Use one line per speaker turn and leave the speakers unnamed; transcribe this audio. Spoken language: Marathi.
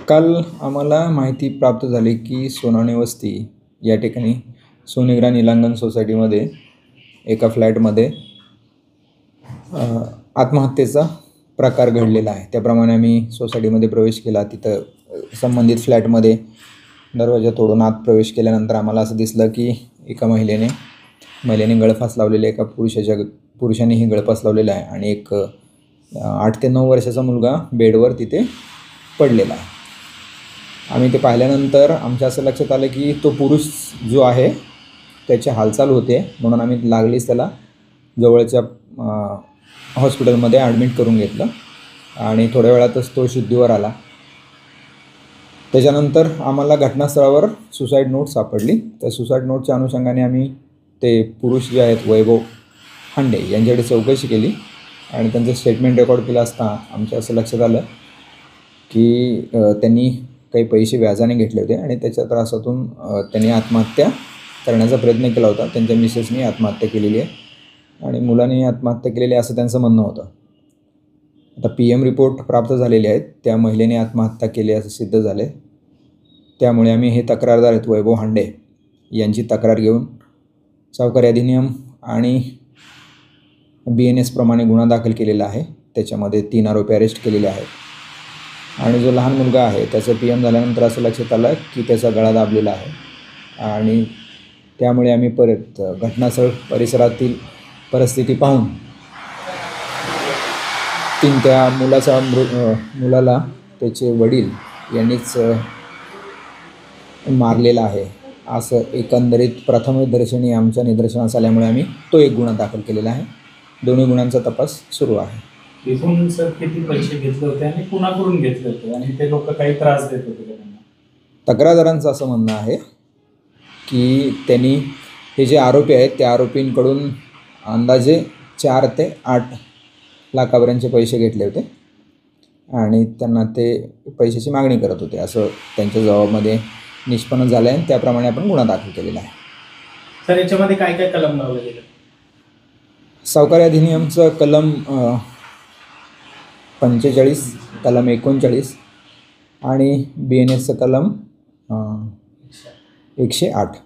काल आम्हाला माहिती प्राप्त झाली की सोनाणे वस्ती या ठिकाणी सोनेग्रा नीलांगण सोसायटीमध्ये एका फ्लॅटमध्ये आत्महत्येचा प्रकार घडलेला आहे। त्याप्रमाणे आम्ही सोसायटीमध्ये प्रवेश केला। तिथं संबंधित फ्लॅटमध्ये दरवाजा तोडून आत प्रवेश केल्यानंतर आम्हाला असं दिसलं की एका महिलेने गळफास लावलेले, एका पुरुषानेही गळफास लावलेला आहे आणि एक 8 ते 9 वर्षाचा मुलगा बेडवर तिथे पडलेला आहे। आम्ही ते पाहिल्यानंतर आमच्या असं लक्षात आलं की तो पुरुष जो आहे त्याची हालचाल होते, म्हणून आम्ही लागलीच त्याला जवळच्या हॉस्पिटलमध्ये ॲडमिट करून घेतलं आणि थोड्या वेळातच तो शुद्धीवर आला। त्याच्यानंतर आम्हाला घटनास्थळावर सुसाईड नोट सापडली। त्या सुसाईड नोटच्या अनुषंगाने आम्ही ते पुरुष जे आहेत वैभव हांडे यांच्याकडे चौकशी केली आणि त्यांचं स्टेटमेंट रेकॉर्ड केलं असता आमच्या असं लक्षात आलं की त्यांनी काही पैसे व्याजाने घेतले होते आणि त्याच्या त्रासातून त्यांनी आत्महत्या करण्याचा प्रयत्न केला होता। त्यांच्या मिसेसनी आत्महत्या केलेली आहे आणि मुलाने आत्महत्या केलेली आहे असं त्यांचं म्हणणं होतं। आता PM रिपोर्ट प्राप्त झालेले आहेत, त्या महिलेने आत्महत्या केली असं सिद्ध झाले। त्यामुळे आम्ही हे तक्रारदार आहेत वैभव हांडे यांची तक्रार घेऊन सावकारी अधिनियम आणि BNS प्रमाणे गुन्हा दाखल केलेला आहे। त्याच्यामध्ये 3 आरोपी अरेस्ट केलेले आहेत आणि जो लहान मुलगा आहे त्याचं PM झाल्यानंतर असं लक्षात आलं की त्याचा गळा दाबलेला आहे आणि त्यामुळे आम्ही परत घटनास्थळ परिसरातील परिस्थिती पाहून त्या मुलाला त्याचे वडील यांनीच मारलेला आहे असं एकंदरीत प्रथमदर्शनी आमच्या निदर्शनास आल्यामुळे आम्ही तो एक गुन्हा दाखल केलेला आहे। दोन्ही गुन्ह्यांचा तपास सुरू आहे।
एकूण सर किती पैसे घेतले होते आणि कुणाकडून घेतले होते आणि ते लोक काही त्रास देत होते त्यांना?
तक्रारदारांचं असं म्हणणं आहे की त्यांनी हे जे आरोपी आहेत त्या आरोपींकडून अंदाजे 4 ते 8 लाखापर्यंतचे पैसे घेतले होते आणि त्यांना ते पैशाची मागणी करत होते असं त्यांच्या जबाबामध्ये निष्पन्न झालं आहे। त्याप्रमाणे आपण गुन्हा दाखल केलेला आहे।
सर याच्यामध्ये काय काय कलम लावले गेले?
सावकारी अधिनियमचं कलम 45, कलम 39 आणि BNSचं कलम 108।